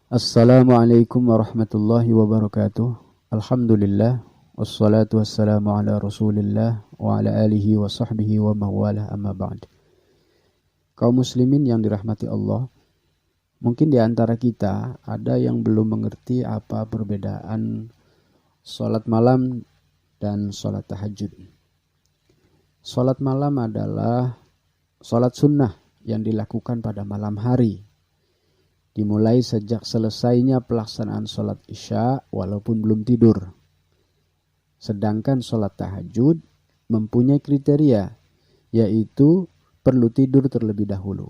Assalamualaikum warahmatullahi wabarakatuh. Alhamdulillah wassalatu wassalamu ala Rasulillah wa ala alihi wa sahbihi wa mawalah amma ba'd. Kaum muslimin yang dirahmati Allah, mungkin di antara kita ada yang belum mengerti apa perbedaan salat malam dan salat tahajud. Salat malam adalah salat sunnah yang dilakukan pada malam hari, dimulai sejak selesainya pelaksanaan sholat isya walaupun belum tidur. Sedangkan sholat tahajud mempunyai kriteria, yaitu perlu tidur terlebih dahulu.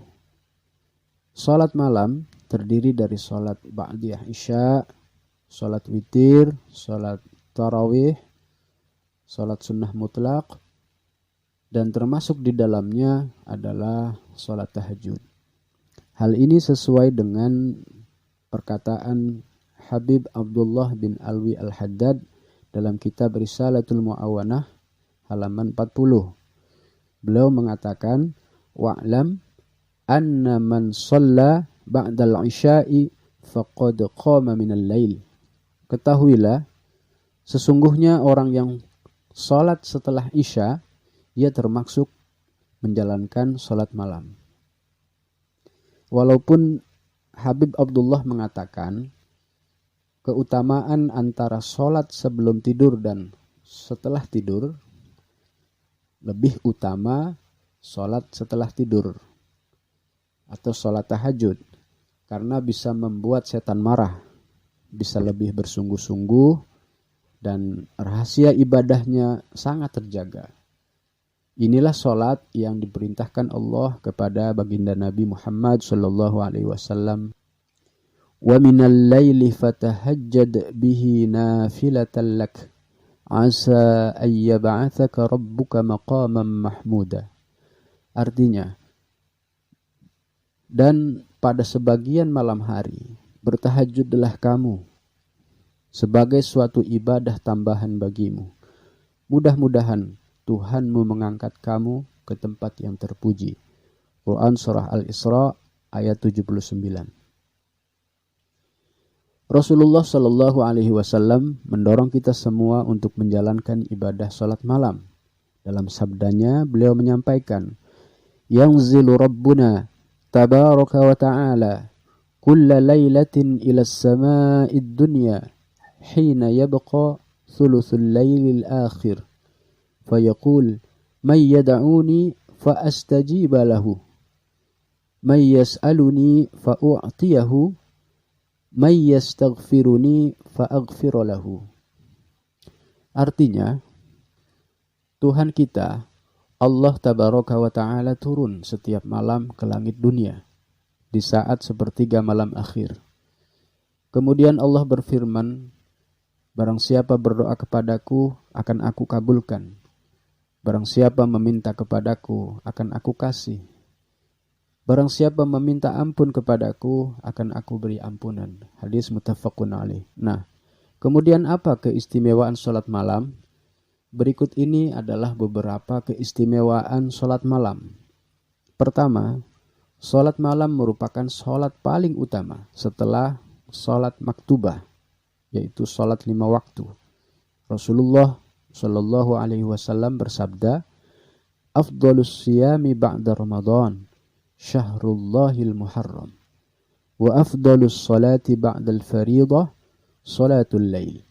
Sholat malam terdiri dari sholat ba'diyah isya, sholat witir, sholat tarawih, sholat sunnah mutlak, dan termasuk di dalamnya adalah sholat tahajud. Hal ini sesuai dengan perkataan Habib Abdullah bin Alwi Al-Haddad dalam kitab Risalatul Mu'awanah halaman 40. Beliau mengatakan, wa'lam anna man shalla ba'dal isya'i faqad qama minal lail. Ketahuilah, sesungguhnya orang yang salat setelah isya, ia termasuk menjalankan salat malam. Walaupun Habib Abdullah mengatakan keutamaan antara sholat sebelum tidur dan setelah tidur, lebih utama sholat setelah tidur atau sholat tahajud, karena bisa membuat setan marah, bisa lebih bersungguh-sungguh, dan rahasia ibadahnya sangat terjaga. Inilah sholat yang diperintahkan Allah kepada baginda Nabi Muhammad sallallahu alaihi wasallam. Wa minal laili fatahajjad bihi nafilatan lak asa an yab'atsaka rabbuka maqaman mahmuda. Artinya, dan pada sebagian malam hari bertahajudlah kamu sebagai suatu ibadah tambahan bagimu. Mudah-mudahan Tuhanmu mengangkat kamu ke tempat yang terpuji. Quran Surah Al-Isra ayat 79. Rasulullah Shallallahu Alaihi Wasallam mendorong kita semua untuk menjalankan ibadah salat malam. Dalam sabdanya beliau menyampaikan, Yanzilu Rabbuna tabaraka wa ta'ala kulla laylatin ila as-sama'id dunya hina yabqa thuluthul laylil akhir. فيقول من يدعوني فأستجيب له من يسألني فأعطيه من يستغفرني فأغفر له. Artinya, Tuhan kita Allah Tabaraka wa Ta'ala turun setiap malam ke langit dunia di saat sepertiga malam akhir. Kemudian Allah berfirman, barang siapa berdoa kepadaku akan aku kabulkan. Barang siapa meminta kepadaku, akan aku kasih. Barang siapa meminta ampun kepadaku, akan aku beri ampunan. Hadis muttafaqun alaih. Nah, kemudian apa keistimewaan sholat malam? Berikut ini adalah beberapa keistimewaan sholat malam. Pertama, sholat malam merupakan sholat paling utama setelah sholat maktubah, yaitu sholat 5 waktu. Rasulullah Sallallahu Alaihi Wasallam bersabda, Afdalus siyami ba'da Ramadan, Syahrullahil Muharram, wa afdalus salati ba'dal faridah, Salatul Lail.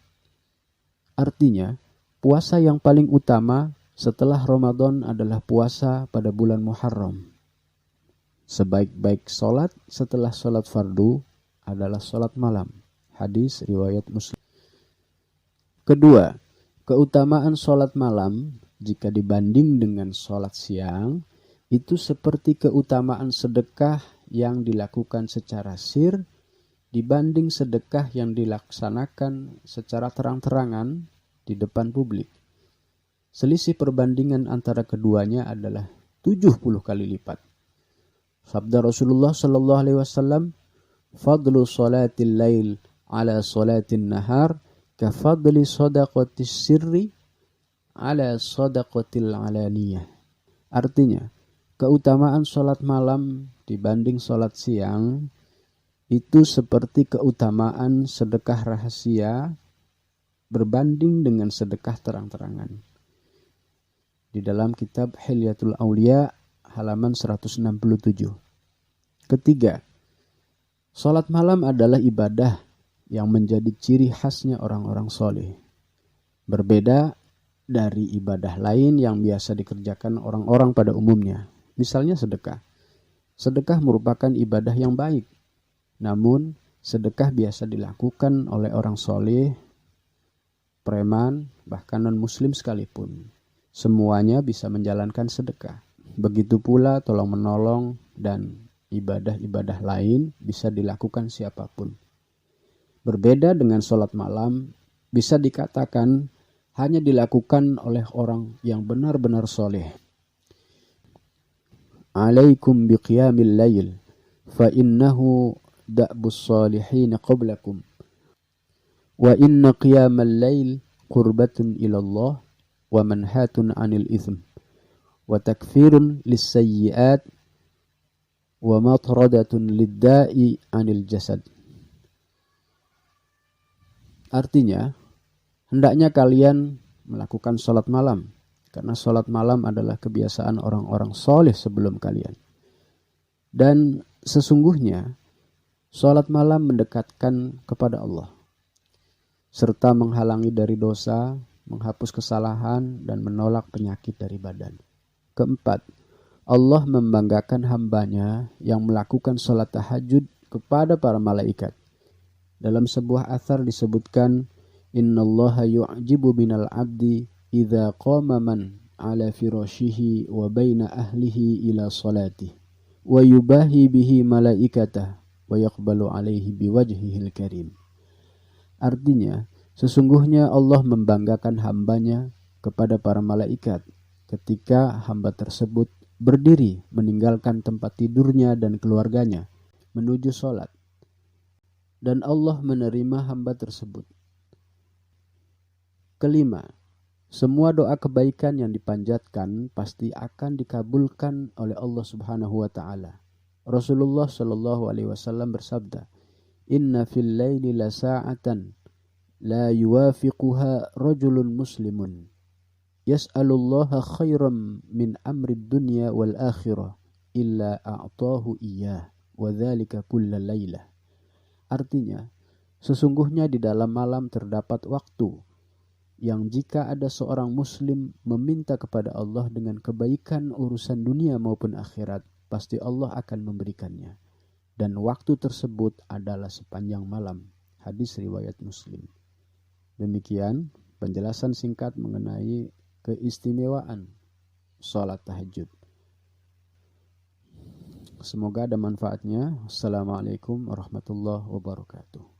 Artinya, puasa yang paling utama setelah Ramadan adalah puasa pada bulan Muharram. Sebaik-baik salat setelah salat fardu adalah salat malam. Hadis riwayat Muslim. Kedua, keutamaan sholat malam jika dibanding dengan sholat siang itu seperti keutamaan sedekah yang dilakukan secara sir dibanding sedekah yang dilaksanakan secara terang-terangan di depan publik. Selisih perbandingan antara keduanya adalah 70 kali lipat. Sabda Rasulullah sallallahu alaihi wasallam, "Fadlu sholatil lail ala sholatin nahar kafadli sadaqatis sirri ala sadaqatil alaniyah." Artinya, keutamaan sholat malam dibanding sholat siang itu seperti keutamaan sedekah rahasia berbanding dengan sedekah terang-terangan. Di dalam kitab Hilyatul Aulia halaman 167. Ketiga, salat malam adalah ibadah yang menjadi ciri khasnya orang-orang soleh. Berbeda dari ibadah lain yang biasa dikerjakan orang-orang pada umumnya. Misalnya sedekah. Sedekah merupakan ibadah yang baik. Namun, sedekah biasa dilakukan oleh orang soleh, preman, bahkan non-muslim sekalipun. Semuanya bisa menjalankan sedekah. Begitu pula tolong-menolong dan ibadah-ibadah lain bisa dilakukan siapapun. Berbeda dengan sholat malam, bisa dikatakan hanya dilakukan oleh orang yang benar-benar soleh. Alaikum biqiyamil lail, fa innahu da'bus salihin qablakum. Wa inna qiyamal lail qurbatun ilallah wa manhatun anil ithm. Wa takfirun lissayyiat wa matradatun lidda'i anil jasad. Artinya, hendaknya kalian melakukan sholat malam, karena sholat malam adalah kebiasaan orang-orang soleh sebelum kalian. Dan sesungguhnya, sholat malam mendekatkan kepada Allah, serta menghalangi dari dosa, menghapus kesalahan, dan menolak penyakit dari badan. Keempat, Allah membanggakan hambanya yang melakukan sholat tahajud kepada para malaikat. Dalam sebuah athar disebutkan, innallaha yu'jibu minal abdi idza qama man ala firashihi wa baina ahlihi ila salatih wa yubahi bihi malaikatah wa yaqbalu alaihi biwajhihil karim. Artinya, sesungguhnya Allah membanggakan hambanya kepada para malaikat ketika hamba tersebut berdiri meninggalkan tempat tidurnya dan keluarganya menuju sholat, dan Allah menerima hamba tersebut. Kelima, semua doa kebaikan yang dipanjatkan pasti akan dikabulkan oleh Allah Subhanahu wa taala. Rasulullah sallallahu alaihi wasallam bersabda, "Inna fil laili la sa'atan la yuwafiquha rajulun muslimun yas'alullaha khairan min amrid dunya wal akhirah illa a'tahu iyyah wa dzalika kulla lailah." Artinya, sesungguhnya di dalam malam terdapat waktu yang jika ada seorang muslim meminta kepada Allah dengan kebaikan urusan dunia maupun akhirat, pasti Allah akan memberikannya. Dan waktu tersebut adalah sepanjang malam. Hadis riwayat Muslim. Demikian penjelasan singkat mengenai keistimewaan sholat tahajud. Semoga ada manfaatnya. Assalamualaikum warahmatullahi wabarakatuh.